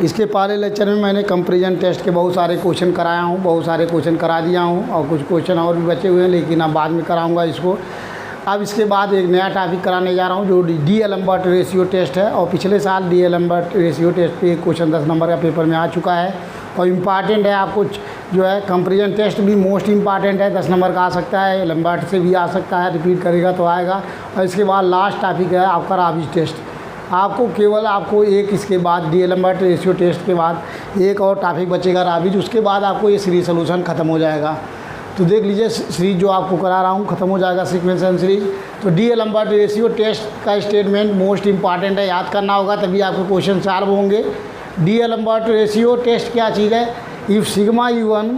इसके पहले लेक्चर में मैंने कंपैरिजन टेस्ट के बहुत सारे क्वेश्चन कराया हूँ, बहुत सारे क्वेश्चन करा दिया हूँ और कुछ क्वेश्चन और भी बचे हुए हैं, लेकिन अब बाद में कराऊंगा इसको। अब इसके बाद एक नया टॉपिक कराने जा रहा हूँ जो डी-एलम्बर्ट रेशियो टेस्ट है। और पिछले साल डी-एलम्बर्ट रेशियो टेस्ट पे एक क्वेश्चन 10 नंबर का पेपर में आ चुका है और इम्पॉर्टेंट है। आपको जो है कंपैरिजन टेस्ट भी मोस्ट इम्पॉर्टेंट है, 10 नंबर का आ सकता है, एलम्बर्ट से भी आ सकता है, रिपीट करेगा तो आएगा। और इसके बाद लास्ट टॉपिक है आपका राबिज टेस्ट। आपको केवल आपको एक इसके बाद डी-एलम्बर्ट रेशियो टेस्ट के बाद एक और टॉपिक बचेगा राबिज, उसके बाद आपको ये सीरीज सोल्यूशन ख़त्म हो जाएगा। तो देख लीजिए सीरीज जो आपको करा रहा हूँ ख़त्म हो जाएगा सीक्वेंशियल सीरीज। तो डी-एलम्बर्ट रेशियो टेस्ट का स्टेटमेंट मोस्ट इंपॉर्टेंट है, याद करना होगा तभी आपके क्वेश्चन सॉल्व होंगे। डी-एलम्बर्ट रेशियो टेस्ट क्या चीज़ है? इफ़ सिग्मा u1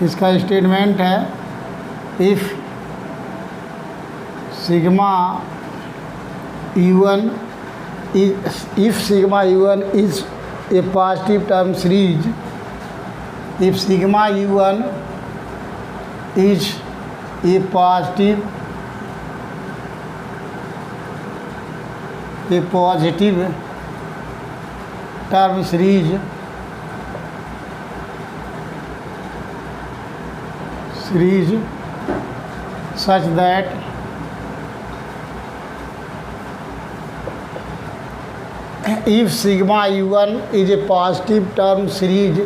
इसका स्टेटमेंट है if sigma u1 is a positive term series, if sigma u1 is a positive term series such that if sigma u1 is a positive term series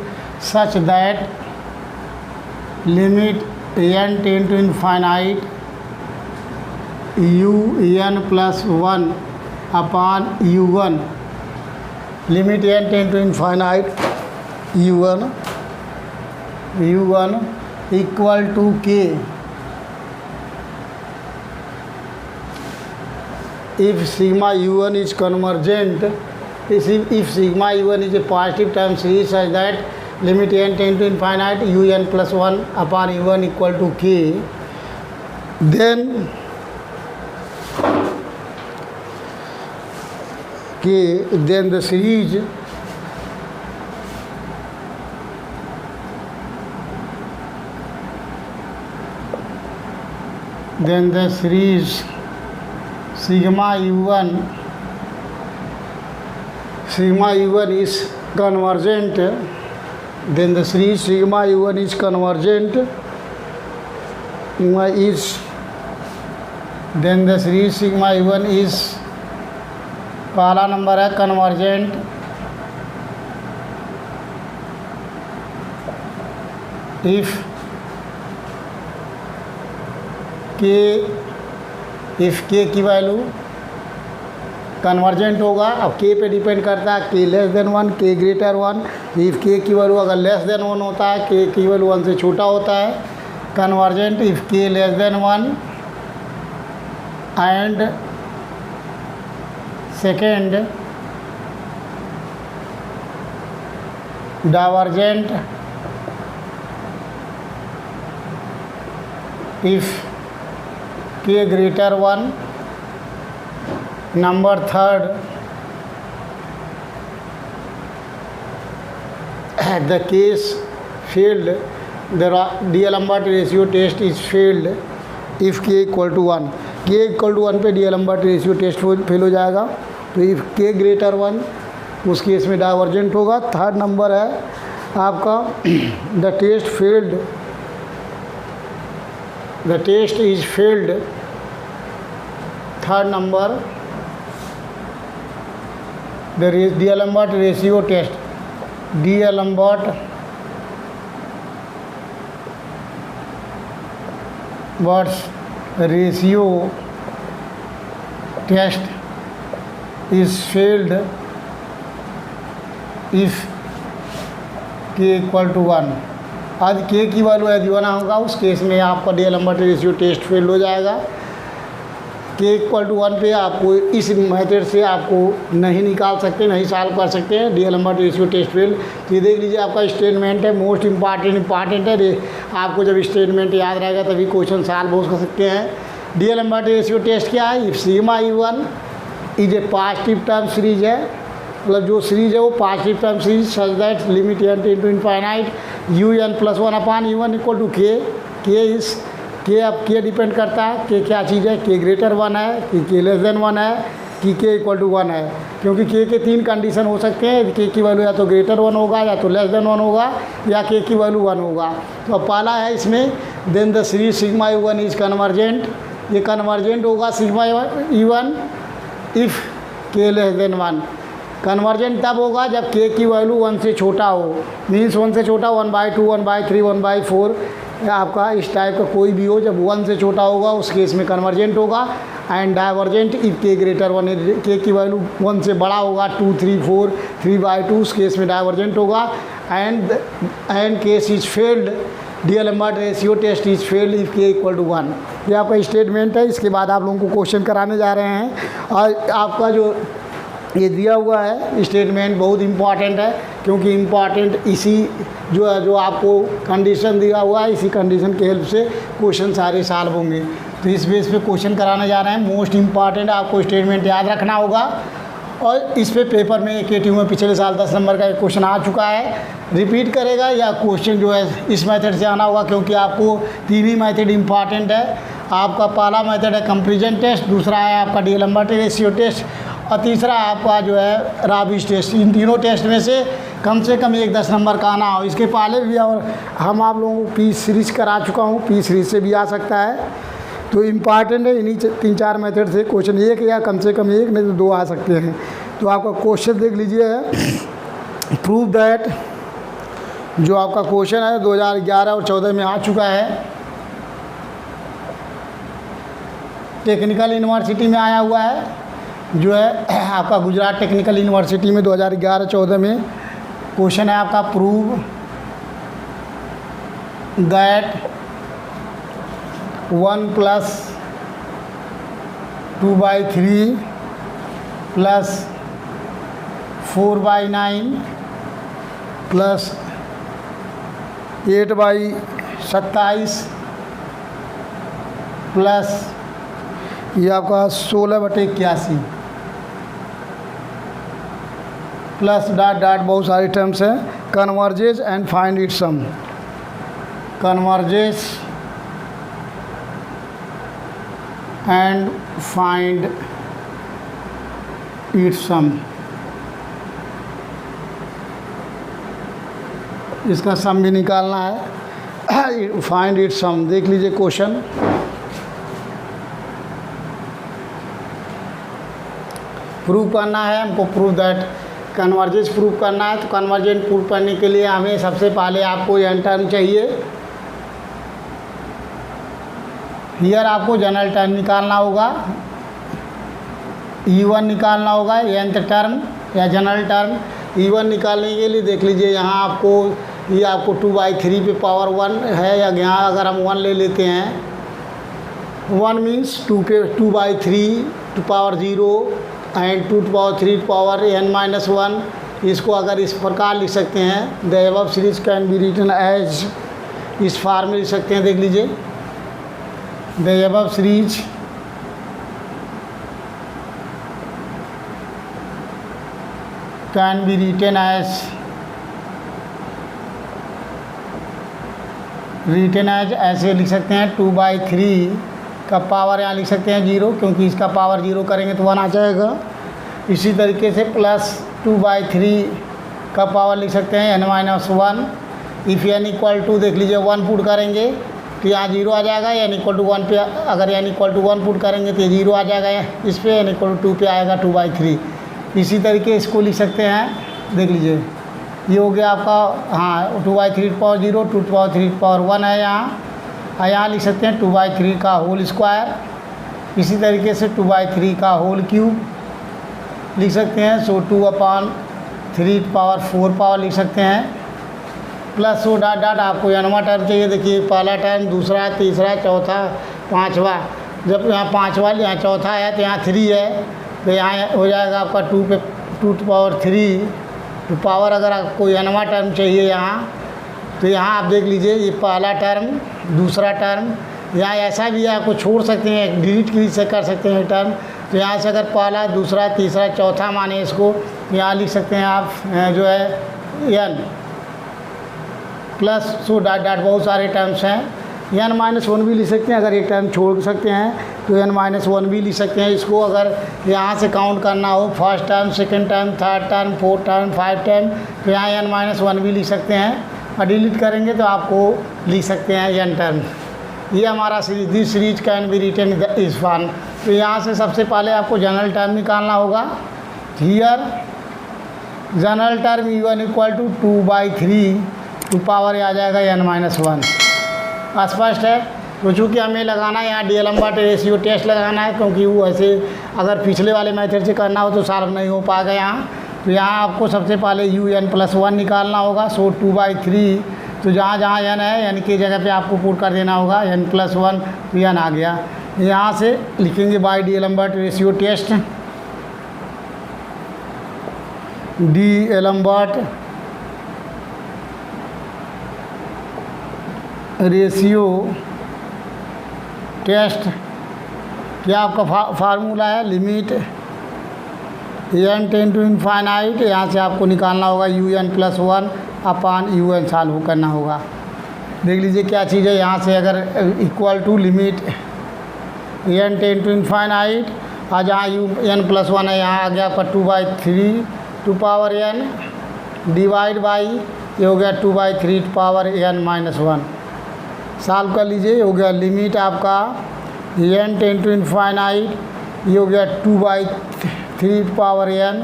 such that limit n tend to infinite un plus 1 upon u1, limit n tend to infinite u1 equal to k, if sigma u1 is convergent, if sigma u1 is a positive term series such that limit n tend to infinite un plus 1 upon u1 equal to k, then the series sigma u1 is convergent, then the series sigma u1 is convergent then the series sigma u1 is, पहला number है convergent, if के की value convergent होगा। अब के पे depend करता है, के लेस देन 1, के ग्रेटर 1। इफ़ के की वैल्यू अगर लेस देन 1 होता है, के की वैल्यू 1 से छोटा होता है, कन्वर्जेंट इफ़ के less than 1 and second divergent if k greater 1। Number third the case failed, the D'Alembert ratio test is failed if k equal to 1। K equal to 1 पे डी-एलम्बर्ट रेशियो टेस्ट फेल हो जाएगा। तो if k greater 1 उस case में divergent होगा। Third number है आपका the test failed, the test is failed. Third number the D'Alembert ratio test, D'Alembert ratio test is failed if k equal to 1। आज k की वैल्यू यदि 1 होगा उस केस में आपका डी-एलम्बर्ट रेशियो टेस्ट फेल हो जाएगा। k इक्वल टू 1 पे आपको इस मेथड से आपको नहीं निकाल सकते, नहीं सॉल्व कर सकते हैं डी-एलम्बर्ट रेशियो टेस्ट फेल। तो ये देख लीजिए आपका स्टेटमेंट है, मोस्ट इम्पॉर्टेंट है। आपको जब स्टेटमेंट याद रहेगा तभी क्वेश्चन सॉल्व हो सकते हैं। डी-एलम्बर्ट रेशियो टेस्ट क्या है? If sigma u1 is a positive term series है, मतलब जो सीरीज है वो positive term series such that limit n tend to infinite un plus 1 upon u1 equal to K is K अब के depend करता है के क्या चीज़ है, के ग्रेटर 1 है कि के लेस देन 1 है कि के इक्वल टू 1 है, क्योंकि के 3 कंडीशन हो सकते हैं। के की वैल्यू या तो ग्रेटर 1 होगा या तो लेस देन 1 होगा या के की वैल्यू 1 होगा। तो अब पहला है इसमें then the series sigma E1 is convergent, ये कन्वर्जेंट होगा सिग्मा E1 इफ़ के लेस देन 1। कन्वर्जेंट तब होगा जब के की वैल्यू 1 से छोटा हो, मीन्स 1 से छोटा 1/2 1/3 1/4 या आपका इस टाइप का कोई भी हो, जब 1 से छोटा होगा उस केस में कन्वर्जेंट होगा। एंड डाइवर्जेंट इफ के ग्रेटर 1, के की वैल्यू 1 से बड़ा होगा 2 3 4 3/2 उस केस में डाइवर्जेंट होगा। And case is failed, D'Alembert ratio test is failed if k equal to 1। ये आपका स्टेटमेंट है। इसके बाद आप लोगों को क्वेश्चन कराने जा रहे हैं और आपका जो ये दिया हुआ है स्टेटमेंट बहुत इम्पॉर्टेंट है, क्योंकि इम्पॉर्टेंट इसी जो आपको कंडीशन दिया हुआ है, इसी कंडीशन के हेल्प से क्वेश्चन सारे सॉल्व होंगे। तो इस बेस पे क्वेश्चन कराने जा रहे हैं। मोस्ट इम्पॉर्टेंट आपको स्टेटमेंट याद रखना होगा। और इस पे पेपर में KTU में पिछले साल 10 नंबर का एक क्वेश्चन आ चुका है, रिपीट करेगा या क्वेश्चन जो है इस मेथड से आना होगा, क्योंकि आपको 3 ही मेथड इम्पॉर्टेंट है। आपका पहला मेथड है कंपैरिजन टेस्ट, दूसरा है आपका डीएलएमआर रेशियो टेस्ट और तीसरा आपका जो है राबिस टेस्ट। इन तीनों टेस्ट में से कम एक 10 नंबर का आना हो। इसके पहले भी और हम आप लोगों को पी सीरीज करा चुका हूँ, पी सीरीज से भी आ सकता है। तो इम्पॉर्टेंट है, इन्हीं 3-4 मेथड से क्वेश्चन एक या कम से कम एक नहीं तो 2 आ सकते हैं। तो आपका क्वेश्चन देख लीजिए, प्रूव दैट, जो आपका क्वेश्चन है 2011 और 14 में आ चुका है, टेक्निकल यूनिवर्सिटी में आया हुआ है, जो है आपका गुजरात टेक्निकल यूनिवर्सिटी में 2011-14 में क्वेश्चन है आपका, प्रूव दैट 1 + 2/3 + 4/9 + 8/27 प्लस ये आपका 16/81 प्लस डॉट डॉट बहुत सारे टर्म्स हैं, converges and find its sum, converges and find its sum. इसका सम भी निकालना है, फाइंड इट्स सम। देख लीजिए क्वेश्चन, प्रूव करना है हमको, प्रूव दैट कन्वर्जेंस प्रूव करना है। तो कन्वर्जेंट प्रूव करने के लिए हमें सबसे पहले आपको एन टर्म चाहिए। हियर आपको जनरल टर्म निकालना होगा, E1 निकालना होगा, nth टर्म या जनरल टर्म। E1 निकालने के लिए देख लीजिए यहाँ आपको ये आपको 2/3 पे पावर 1 है, या यहाँ अगर हम 1 ले लेते हैं, 1 means 2/3 to power 0 and 2 to power 3 to power n-1। इसको अगर इस प्रकार लिख सकते हैं, the above series can be written as, इस फॉर्म में लिख सकते हैं। देख लीजिए, the above series can be written as ऐसे लिख सकते हैं। 2/3 का पावर यहाँ लिख सकते हैं 0, क्योंकि इसका पावर 0 करेंगे तो 1 आ जाएगा। इसी तरीके से प्लस 2/3 का पावर लिख सकते हैं n-1। इफ़ n = देख लीजिए 1 पुट करेंगे तो यहाँ 0 आ जाएगा, n = 1 पे अगर n = 1 पुट करेंगे तो 0 आ जाएगा, इस पे n = 2 पे आएगा 2/3। इसी तरीके इसको लिख सकते हैं। देख लीजिए ये हो गया आपका, हाँ 2/3 to power 0 2 to power 3 to power 1 है यहाँ लिख सकते हैं 2/3 का होल स्क्वायर। इसी तरीके से 2/3 का होल क्यूब लिख सकते हैं। सो 2/3 to power 4 पावर लिख सकते हैं, प्लस सो डॉट डॉट आपको nवां टर्म चाहिए। देखिए पहला टर्म, दूसरा, तीसरा, चौथा, पाँचवा। जब यहाँ पाँचवा यहाँ चौथा है तो यहाँ 3 है, तो यहाँ हो जाएगा आपका 2 to power 3 तो पावर। अगर आपको nवां टर्म चाहिए यहाँ, तो यहाँ आप देख लीजिए ये पहला टर्म, दूसरा टर्म, यहाँ ऐसा भी है आपको छोड़ सकते हैं, डिलीट भी से कर सकते हैं टर्म। तो यहाँ से अगर पहला, दूसरा, तीसरा, चौथा माने इसको, यहाँ लिख सकते हैं आप जो है n plus so dot dot बहुत सारे टर्म्स हैं। n-1 भी लिख सकते हैं, अगर एक टाइम छोड़ सकते हैं तो n-1 भी लिख सकते हैं। इसको अगर यहाँ से काउंट करना हो first term, second term, third term, fourth term, 5 term, तो यहाँ n-1 भी लिख सकते हैं, और डिलीट करेंगे तो आपको लिख सकते हैं n टर्म। ये हमारा series, this series can be written इस फॉर्म। तो यहाँ से सबसे पहले आपको जनरल टर्म निकालना होगा। Here general term u1 equal to 2/3 to power आ जाएगा n-1। स्पष्ट है। तो चूँकि हमें लगाना है यहाँ डीएलएम्बर्ट रेशियो टेस्ट लगाना है, क्योंकि वो ऐसे अगर पिछले वाले मेथड से करना हो तो सॉल्व नहीं हो पाएगा यहाँ। तो यहाँ आपको सबसे पहले un+1 निकालना होगा। सो 2/3, तो जहाँ जहाँ n है n की जगह पे आपको पुट कर देना होगा n+1, तो n आ गया। यहाँ से लिखेंगे by D'Alembert ratio test, D'Alembert ratio test. क्या आपका फार्मूला है, limit n tend to infinite, यहाँ से आपको निकालना होगा un+1 अपान un सॉल्व करना होगा। देख लीजिए क्या चीज़ है, यहाँ से अगर equal to limit n tend to infinite, और जहाँ un+1 है यहाँ आ गया आपका 2/3 to power n divide by, ये हो गया 2/3 टू पावर n-1। सॉल्व कर लीजिए, हो गया लिमिट आपका n टेंड टू इनफाइनाइट, ये हो गया 2/3 पावर n,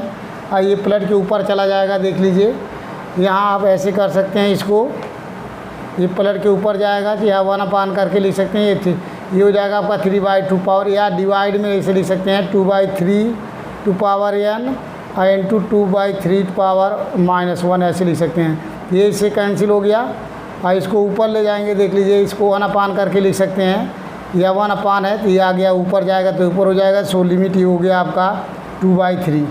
और ये प्लट के ऊपर चला जाएगा। देख लीजिए यहाँ आप ऐसे कर सकते हैं इसको, ये प्लट के ऊपर जाएगा तो यहाँ 1 अपान करके लिख सकते हैं, ये हो जाएगा आपका 3/2 पावर, या डिवाइड में ऐसे लिख सकते हैं 2/3 टू पावर n और इंटू 2/3 पावर -1 ऐसे लिख सकते हैं। ये इससे कैंसिल हो गया, और इसको ऊपर ले जाएंगे। देख लीजिए इसको 1 अपान करके लिख सकते हैं, या 1 अपान है तो ये आ गया, ऊपर जाएगा तो ऊपर हो जाएगा। सो लिमिट ये हो गया आपका 2/3,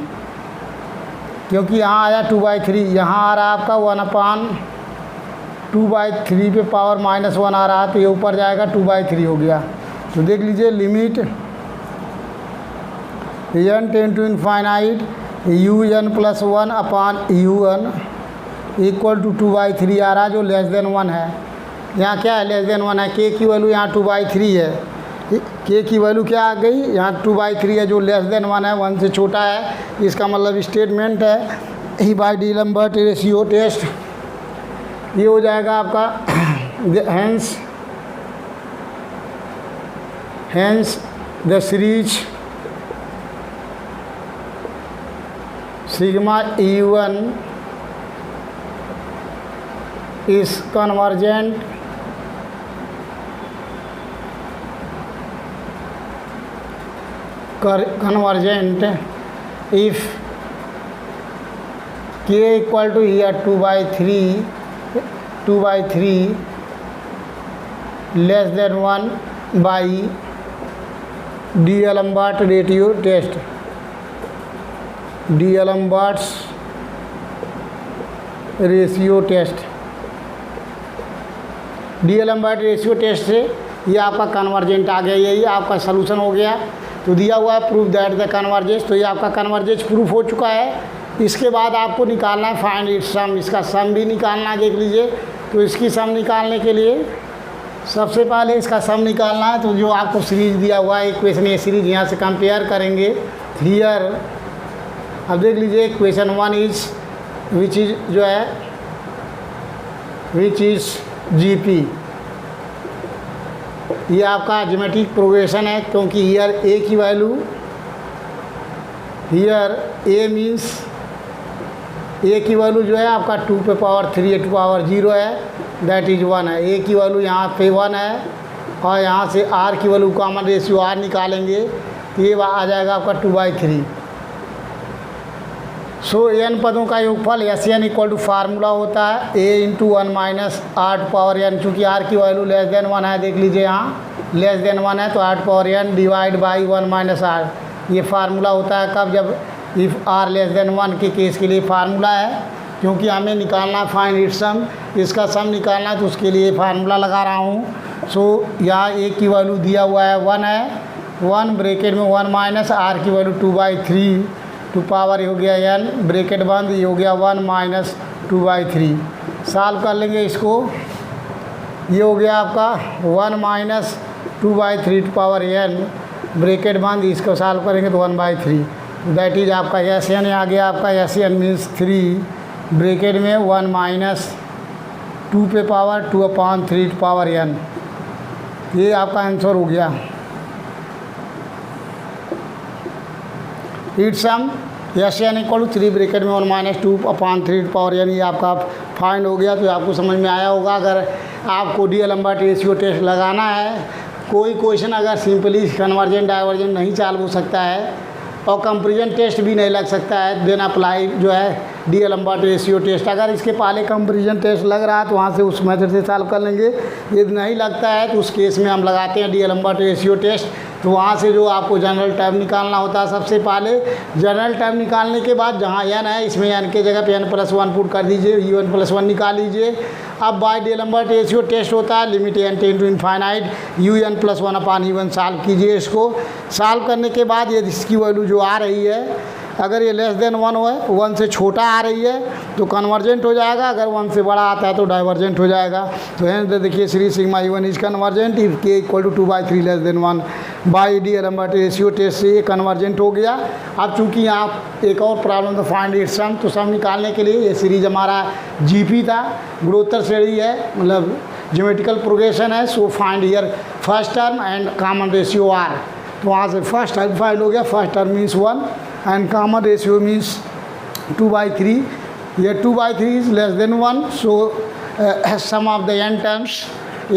क्योंकि यहाँ आया 2/3, यहाँ आ रहा आपका 1/2/3 पे पावर -1 आ रहा है, तो ये ऊपर जाएगा 2/3 हो गया। तो देख लीजिए limit n tend to infinite un+1 upon un equal to 2/3 आ रहा, जो लेस देन 1 है। यहाँ क्या है, लेस देन 1 है, k की वैल्यू यहाँ 2/3 है, k की वैल्यू क्या आ गई यहाँ 2/3 है, जो लेस देन 1 है, 1 से छोटा है। इसका मतलब स्टेटमेंट है ही बाय डीएलएम्बर्ट रेशियो टेस्ट। ये हो जाएगा आपका hence the series sigma u1 is convergent if k equal to here 2/3 less than 1 by D'Alembert ratio test, D'Alembert's ratio test. D'Alembert ratio test से ये आपका कन्वर्जेंट आ गया, यही आपका सलूशन हो गया। तो दिया हुआ है प्रूफ दैट द कन्वर्जेंस, तो ये आपका कन्वर्जेंस प्रूफ हो चुका है। इसके बाद आपको निकालना है फाइंड इट्स सम, इसका सम भी निकालना है। देख लीजिए, तो इसकी सम निकालने के लिए सबसे पहले इसका सम निकालना है। तो जो आपको सीरीज दिया हुआ है इक्वेशन, ये सीरीज यहाँ से कंपेयर करेंगे हियर। अब देख लीजिए इक्वेशन 1 इज विच इज जो है विच इज जीपी, ये आपका ज्योमेट्रिक प्रोग्रेशन है, क्योंकि हियर ए की वैल्यू, हियर ए मीन्स ए की वैल्यू जो है आपका 2 पे पावर 3 टू पावर 0 है, दैट इज 1 है। ए की वैल्यू यहाँ पे 1 है, और यहाँ से आर की वैल्यू कॉमन रेशियो आर निकालेंगे तो ये आ जाएगा आपका 2/3। सो एन पदों का योगफल SN इक्वल टू फार्मूला होता है a into 1 minus R power n, चूँकि आर की वैल्यू लेस देन 1 है। देख लीजिए यहाँ लेस देन 1 है, तो R power n divide by 1 minus R, ये फार्मूला होता है कब, जब इफ़ आर लेस देन 1 के केस के लिए फार्मूला है। क्योंकि हमें निकालना फाइंड इट्स सम, इसका सम निकालना है, तो उसके लिए फार्मूला लगा रहा हूँ। सो यहाँ ए की वैल्यू दिया हुआ है 1 है, 1 ब्रैकेट में 1 माइनस आर की वैल्यू 2/3 टू पावर हो गया n ब्रैकेट बंद, ये हो गया 1 माइनस 2/3। सॉल्व कर लेंगे इसको, ये हो गया आपका 1 minus 2/3 to power n, bracket बंद, इसको सॉल्व करेंगे तो 1/3, दैट इज आपका एस एन आ गया। आपका एस एन मीन्स 3, ब्रैकेट में 1 माइनस 2 पे पावर 2/3 टू पावर n, ये आपका आंसर हो गया। It sum S N equal to 3 bracket में 1 माइनस 2/3 टू पावर n, ये आपका फाइंड हो गया। तो आपको समझ में आया होगा। अगर आपको डीएलएम्बर्ट रेशियो टेस्ट लगाना है, कोई क्वेश्चन अगर सिंपली कन्वर्जेंट डाइवर्जेंट नहीं सॉल्व हो सकता है और कंपैरिजन टेस्ट भी नहीं लग सकता है, देन अप्लाई जो है डीएलएम्बर्ट रेशियो टेस्ट। अगर इसके पहले कंपैरिजन टेस्ट लग रहा है तो वहाँ से उस मेथड से सॉल्व कर लेंगे। यदि नहीं लगता है तो उस केस में हम लगाते हैं डीएलएम्बर्ट रेशियो टेस्ट। तो वहाँ से जो आपको जनरल टर्म निकालना होता है, सबसे पहले जनरल टर्म निकालने के बाद जहाँ n है इसमें n के जगह पे n+1 पुट कर दीजिए, un+1 निकाल लीजिए। अब बाय डीएलएम्बर्ट रेशियो टेस्ट होता है limit n tend to infinite un+1/un solve कीजिए। इसको सॉल्व करने के बाद यदि इसकी वैल्यू जो आ रही है, अगर ये लेस देन 1 है, 1 से छोटा आ रही है तो कन्वर्जेंट हो जाएगा, अगर 1 से बड़ा आता है तो डाइवर्जेंट हो जाएगा। तो हेंस देखिए श्री sigma E1 is convergent if k equal to 2/3 less than 1 by D'Alembert ratio test से ये कन्वर्जेंट हो गया। अब चूंकि यहाँ एक और प्रॉब्लम था फाइंड इट सम, तो सम निकालने के लिए ये सीरीज हमारा जीपी था, गुणोत्तर श्रेणी है, मतलब ज्योमेट्रिकल प्रोग्रेशन है। So find here first term and common ratio R. तो वहाँ से फर्स्ट टर्म फाइंड हो गया, first term means 1 and common ratio means 2/3. Here 2/3 is less than 1, so sum of the n terms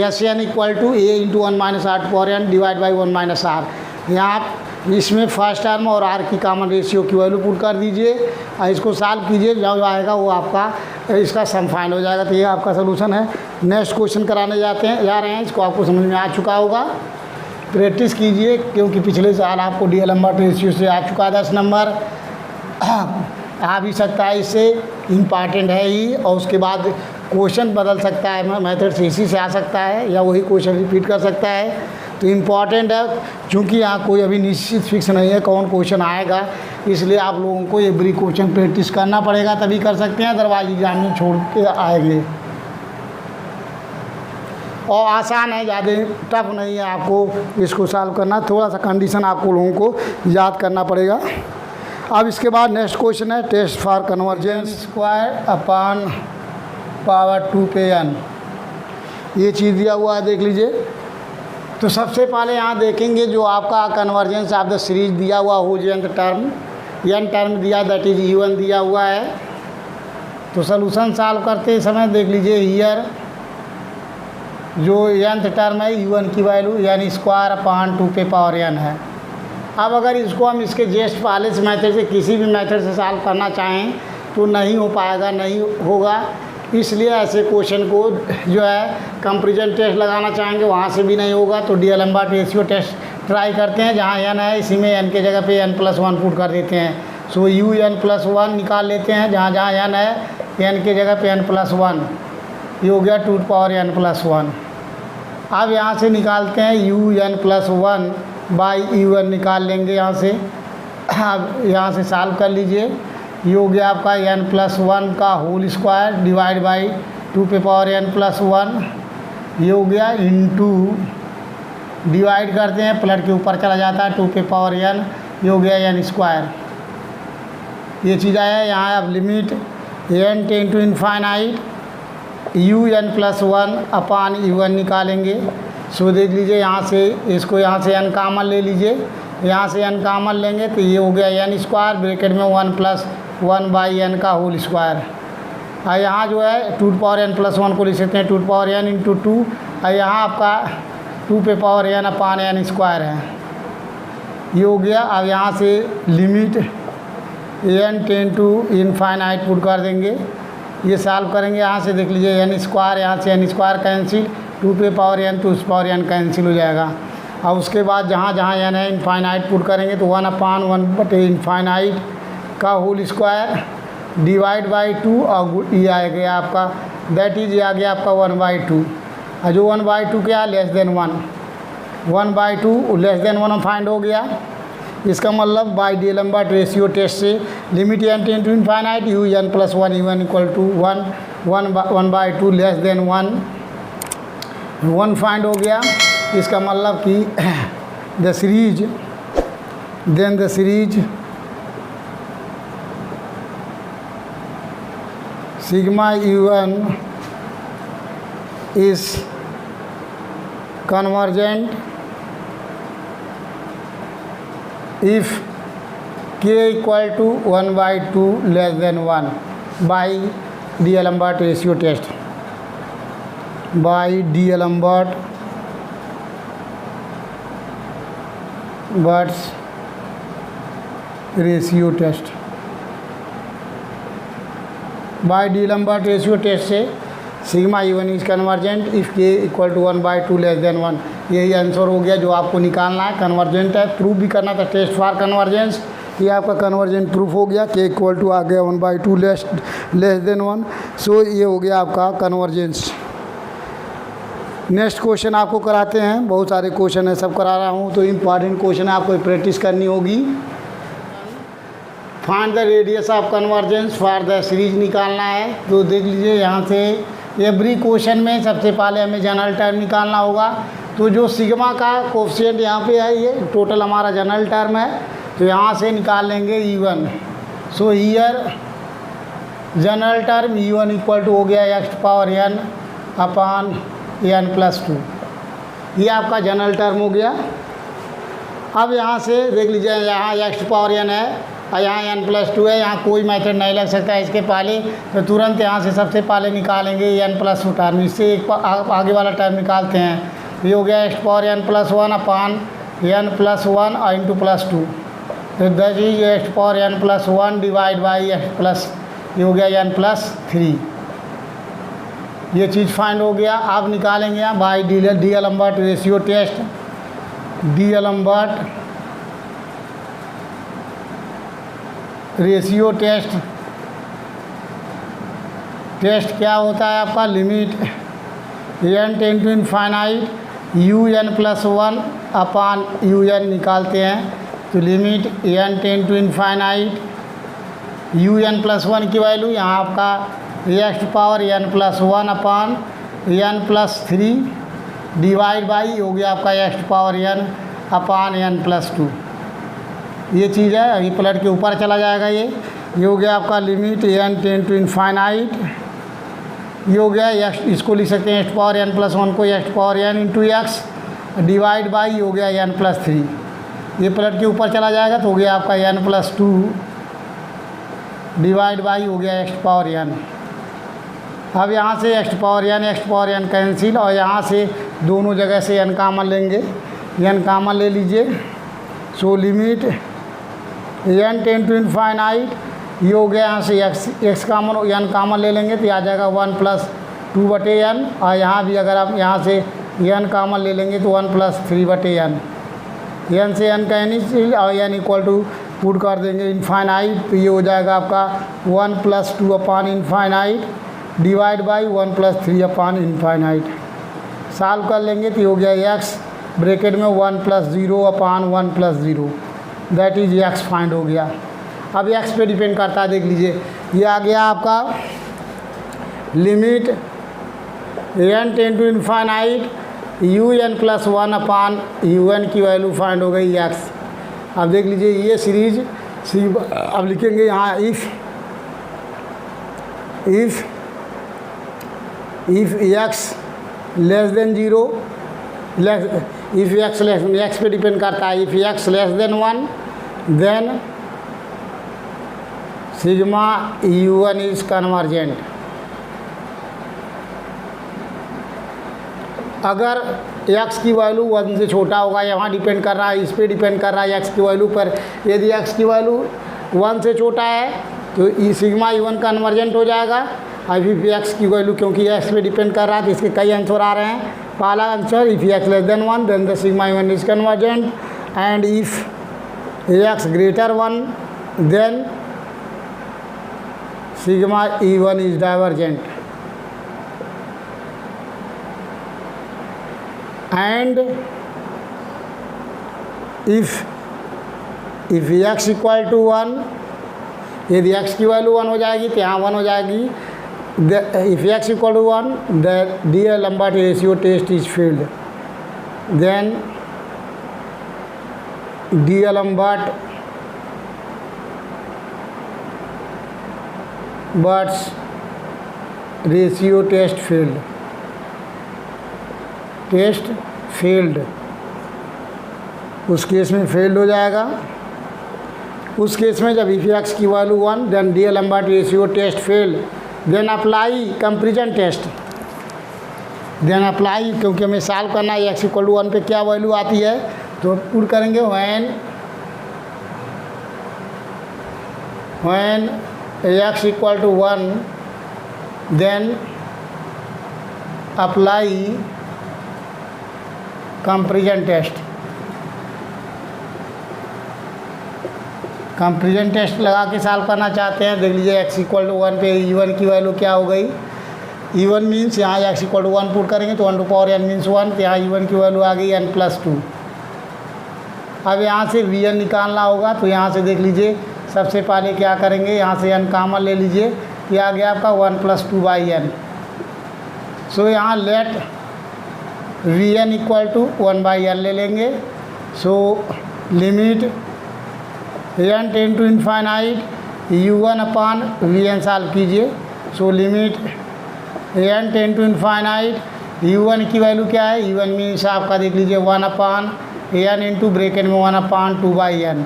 Sn equal to a into 1 minus r to power n divided by 1 minus r। यहाँ इसमें first term और r की common ratio की value put कर दीजिए और इसको solve कीजिए, जो आएगा वो आपका इसका सम फाइंड हो जाएगा। तो ये आपका सोल्यूशन है। नेक्स्ट क्वेश्चन कराने जा रहे हैं, इसको आपको समझ में आ चुका होगा, प्रैक्टिस कीजिए क्योंकि पिछले साल आपको डीएलएम्बर्ट रेशियो से आ चुका 10 नंबर, आ भी सकता है, इससे इम्पॉर्टेंट है ही। और उसके बाद क्वेश्चन बदल सकता है, मेथड से इसी से आ सकता है या वही क्वेश्चन रिपीट कर सकता है। तो इम्पॉर्टेंट है क्योंकि यहाँ कोई अभी निश्चित फिक्स नहीं है कौन क्वेश्चन आएगा, इसलिए आप लोगों को एवरी क्वेश्चन प्रैक्टिस करना पड़ेगा, तभी कर सकते हैं, अदरवाइज एग्जाम में छोड़ के आएंगे। और आसान है, ज़्यादा टफ नहीं है आपको इसको सॉल्व करना, थोड़ा सा कंडीशन आपको लोगों को याद करना पड़ेगा। अब इसके बाद नेक्स्ट क्वेश्चन है test for convergence square upon power 2 पे n, ये चीज़ दिया हुआ है, देख लीजिए। तो सबसे पहले यहाँ देखेंगे जो आपका कन्वर्जेंस ऑफ द सीरीज दिया हुआ हो n टर्म दिया, दैट इज E1 दिया हुआ है। तो सोल्यूशन सॉल्व करते समय देख लीजिए हियर जो nth टर्म है U1 की वैल्यू n स्क्वायर अपॉन 2 पे पावर n है। अब अगर इसको हम इसके जस्ट पहले से मेथड से किसी भी मेथड से सॉल्व करना चाहें तो नहीं हो पाएगा, नहीं होगा। इसलिए ऐसे क्वेश्चन को जो है कंपैरिजन टेस्ट लगाना चाहेंगे वहाँ से भी नहीं होगा। तो डीएलएम्बर्ट रेशियो टेस्ट ट्राई करते हैं, जहाँ n है इसी में n के जगह पे n+1 पुट कर देते हैं। सो UN+1 निकाल लेते हैं, जहाँ जहाँ n है n के जगह पे n+1, ये हो गया 2 पावर n+1। अब यहाँ से निकालते हैं UN+1 बाई U1 निकाल लेंगे यहाँ से। अब यहाँ से सॉल्व कर लीजिए, ये हो गया आपका n+1 का होल स्क्वायर डिवाइड बाई 2 पे पावर n+1, ये हो गया इंटू डिवाइड करते हैं, प्लस के ऊपर चला जाता है 2 पे पावर n, ये हो गया n स्क्वायर। ये चीज़ आया यहाँ। अब limit n tend to infinite UN+1 upon U1 निकालेंगे। सो देख लीजिए यहाँ से, इसको यहाँ से n कॉमन ले लीजिए, यहाँ से n कॉमन लेंगे तो ये हो गया n स्क्वायर, ब्रैकेट में 1+1 बाई n का होल स्क्वायर। और यहाँ जो है 2 पावर n+1 को लिख सकते हैं 2 पावर n इंटू 2, और यहाँ आपका 2 पे power n upon n square है, ये हो गया। अब यहाँ से limit n tend to infinite put कर देंगे, ये सॉल्व करेंगे। यहाँ से देख लीजिए n स्क्वायर, यहाँ से n स्क्वायर कैंसिल, 2 पे power n 2 power n cancel हो जाएगा। और उसके बाद जहाँ जहाँ n है इनफाइनाइट पुट करेंगे तो 1/1 इनफाइनाइट का होल स्क्वायर डिवाइड बाई 2, और ये आ गया आपका, दैट इज ये आ गया आपका 1/2। और जो 1/2 क्या less than 1, 1/2 less than 1 find हो गया। इसका मतलब बाय डीएलएम्बर्ट रेशियो टेस्ट से limit n tend to infinite UN+1 U1 equal to 1/2 less than 1 1 find हो गया। इसका मतलब कि the series then the series sigma u1 is convergent if k equal to 1/2 less than 1 by D'Alembert ratio test, by D'Alembert ratio test. By D'Alembert ratio test से sigma u1 is convergent if k equal to 1/2 less than 1। यही answer हो गया जो आपको निकालना है। Convergent है, proof भी करना था, टेस्ट फॉर कन्वर्जेंस। ये आपका कन्वर्जेंट प्रूफ हो गया, k इक्वल टू आ गया 1/2 लेस देन 1। सो ये हो गया आपका कन्वर्जेंस। नेक्स्ट क्वेश्चन आपको कराते हैं, बहुत सारे क्वेश्चन है, सब करा रहा हूँ तो इम्पॉर्टेंट क्वेश्चन है, आपको प्रैक्टिस करनी होगी। Find the radius of convergence for the series निकालना है। तो देख लीजिए यहाँ से एवरी क्वेश्चन में सबसे पहले हमें जनरल टर्म निकालना होगा। तो जो सिग्मा का कोफिशिएंट यहाँ पे है, ये टोटल हमारा जनरल टर्म है, तो यहाँ से निकाल लेंगे u1। So here general term u1 equal to हो गया x⁴n अपॉन n+2। ये आपका जनरल टर्म हो गया। अब यहाँ से देख लीजिए, यहाँ x⁴n है और यहाँ n+2 है, यहाँ कोई मेथड नहीं लग सकता है इसके पहले, तो तुरंत यहाँ से सबसे पहले निकालेंगे n+2 टर्म। इससे एक आगे वाला टर्म निकालते हैं। ये हो गया x⁴n+1 अपॉन n+1 और इंटू +2, तो that is x⁴n+1 divide by x+, ये हो गया n+3। ये चीज़ फाइंड हो गया। अब निकालेंगे यहाँ by D'Alembert ratio test. D'Alembert ratio test क्या होता है आपका, limit n tend to infinite un+1 upon un निकालते हैं। तो limit n tend to infinite un+1 की वैल्यू यहाँ आपका x⁴n+1 upon n+3 divide by हो गया आपका x⁴n अपॉन n+2। ये चीज़ है, ये पलट के ऊपर चला जाएगा। ये हो गया आपका limit n tend to infinite, ये हो गया x, इसको लिख सकते हैं x⁴n+1 को x⁴n into x divide by हो गया n+3। ये पलट के ऊपर चला जाएगा तो हो गया आपका n+2 डिवाइड बाई हो गया x⁴n। अब यहाँ से x⁴n कैंसिल, और यहाँ से दोनों जगह से n कॉमन लेंगे, n कॉमन ले लीजिए। So limit n tend to infinite, ये हो गया यहाँ से x कॉमन, n कॉमन ले लेंगे तो आ जाएगा 1+2/n, और यहाँ भी अगर आप यहाँ से n कॉमन ले लेंगे तो 1+3/n। n से n कैंसिल और n इक्वल टू पुट कर देंगे इनफाइनाइट, तो ये हो जाएगा आपका 1+2 upon infinite divide by 1+3 upon infinite. Solve कर लेंगे तो हो गया x ब्रैकेट में 1+0 upon 1+0, that is x find हो गया। अब x पे डिपेंड करता है, देख लीजिए ये आ गया आपका limit n tend to infinite un+1 upon un की वैल्यू फाइंड हो गई x। अब देख लीजिए ये सीरीज अब लिखेंगे यहाँ if x less then 0, if x पे डिपेंड करता है, if x less than 1 then sigma u1 is convergent. अगर x की वैल्यू 1 से छोटा होगा, यहाँ डिपेंड कर रहा है, इस पे डिपेंड कर रहा है x की वैल्यू पर। यदि x की वैल्यू 1 से छोटा है तो ये सिग्मा u1 कन्वर्जेंट हो जाएगा। अभी भी x की वैल्यू क्योंकि x पे डिपेंड कर रहा है तो इसके कई आंसर आ रहे हैं। पहला answer if x less than 1 the द सिग्मा u1 is convergent, and if x greater 1 then sigma u1 is divergent, and if x equal to 1, यदि x की वैल्यू 1 हो जाएगी तो यहाँ 1 हो जाएगी, if x equal to 1, the D'Alembert ratio test is failed. Then D'Alembert ratio test failed. Test failed, उस case में फेल्ड हो जाएगा। उस केस में जब इफ एक्स की value 1, then D'Alembert ratio test failed, then apply comparison test. Then apply, क्योंकि हमें सॉल्व करना है एक्स इक्वल टू 1 पे क्या वैल्यू आती है, तो पुट करेंगे when X equal to 1, then apply comparison test. Comparison test लगा के सॉल्व करना चाहते हैं। देख लीजिए एक्स इक्वल टू 1 पे E1 की वैल्यू क्या हो गई। E1 मीन्स यहाँ एक्स इक्वल टू 1 पुट करेंगे तो 1 टू पावर n मीन्स 1, तो यहाँ E1 की वैल्यू आ गई n+2। अब यहाँ से Vn निकालना होगा, तो यहाँ से देख लीजिए सबसे पहले क्या करेंगे, यहाँ से n कॉमन ले लीजिए, ये आ गया आपका 1+2/n। सो यहाँ late Vn equal to 1/n ले लेंगे। So limit n tend to infinite U1/Vn solve कीजिए। So limit n tend to infinite U1 की वैल्यू क्या है, U1 मीन्स आपका देख लीजिए 1/n इंटू ब्रेकेट में 1/2/n,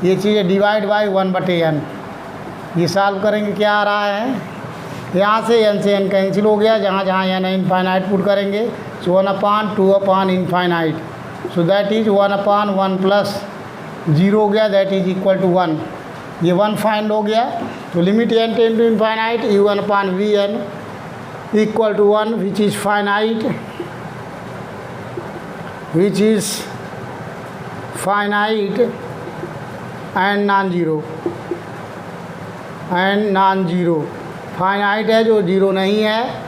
ये चीज़ डिवाइड बाई 1/n। ये सॉल्व करेंगे क्या आ रहा है, यहाँ से n कैंसिल हो गया, जहाँ जहाँ n इनफाइनाइट पुट करेंगे। सो 1/2/इनफाइनाइट, सो दैट इज़ 1/1 प्लस 0 हो गया, दैट इज इक्वल टू 1। ये 1 फाइंड हो गया। तो limit n tend to infinite U1/Vn equal to 1, which is finite and non zero. Finite है जो ज़ीरो नहीं है।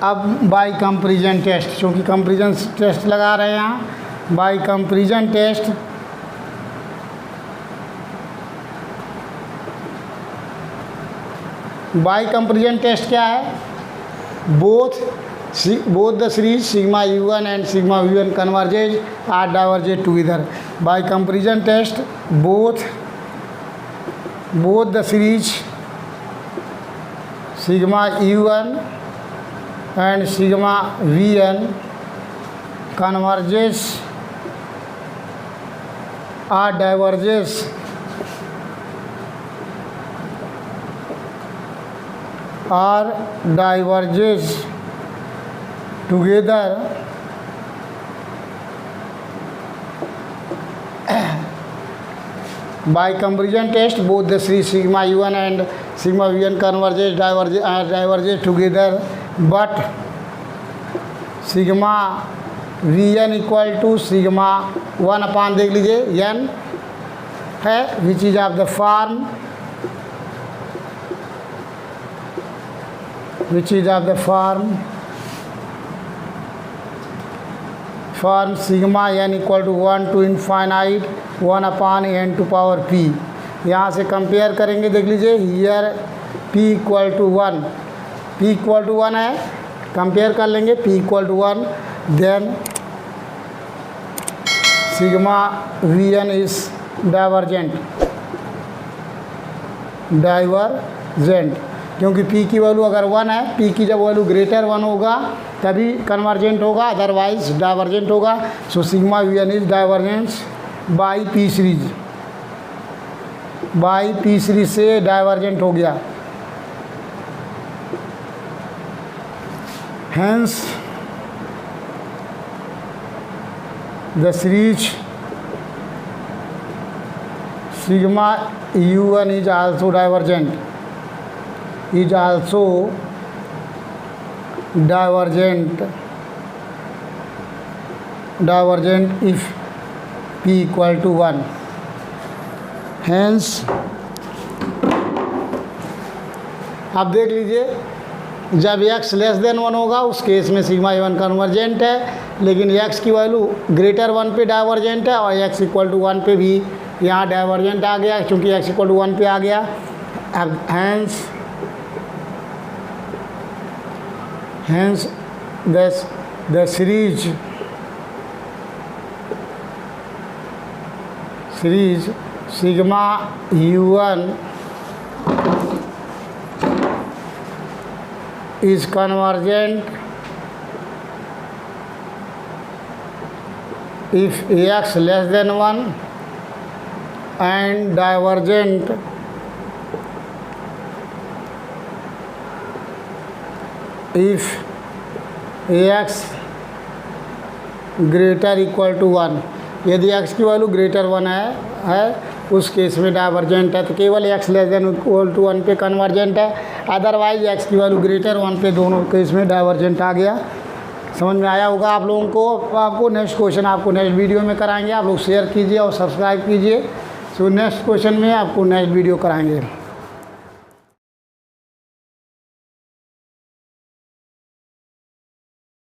अब बाय कंपैरिजन टेस्ट, क्योंकि कंपैरिजन टेस्ट लगा रहे हैं यहाँ, बाय कंपैरिजन टेस्ट क्या है, both the series sigma U1 and sigma V1 converges or diverges together. By comparison test both the series sigma U1 and sigma Vn converges or diverges together by comparison test both the series sigma U1 and sigma Vn converges diverges together, but sigma Vn equal to sigma 1/, देख लीजिए n है, which is of the form sigma n equal to 1 to infinite 1/n to power p। यहाँ से compare करेंगे, देख लीजिए here p equal to 1 है, compare कर लेंगे p equal to 1, then sigma Vn is divergent, क्योंकि p की वैल्यू अगर 1 है, p की जब वैल्यू ग्रेटर 1 होगा तभी कन्वर्जेंट होगा, अदरवाइज डाइवर्जेंट होगा। So sigma Vn is divergence by p series से डाइवर्जेंट हो गया। Hence, the series sigma U1 is also divergent. If p equal to 1. Hence, आप देख लीजिए जब x लेस देन 1 होगा उस केस में सिग्मा U1 कन्वर्जेंट है, लेकिन x की वैल्यू ग्रेटर 1 पे डाइवर्जेंट है और x इक्वल टू 1 पे भी यहाँ डाइवर्जेंट आ गया, क्योंकि x इक्वल टू 1 पे आ गया। अब hence hence the series sigma u1 is convergent if ax less than 1 and divergent if ax greater equal to 1। यदि x की वैल्यू ग्रेटर 1 है उस केस में डाइवर्जेंट है। तो केवल x less than equal to 1 पे कन्वर्जेंट है, अदरवाइज x की वैल्यू ग्रेटर 1 पे दोनों केस में डाइवर्जेंट आ गया। समझ में आया होगा आप लोगों को। आपको नेक्स्ट क्वेश्चन आपको नेक्स्ट वीडियो में कराएंगे। आप लोग शेयर कीजिए और सब्सक्राइब कीजिए। सो नेक्स्ट क्वेश्चन में आपको नेक्स्ट वीडियो कराएंगे।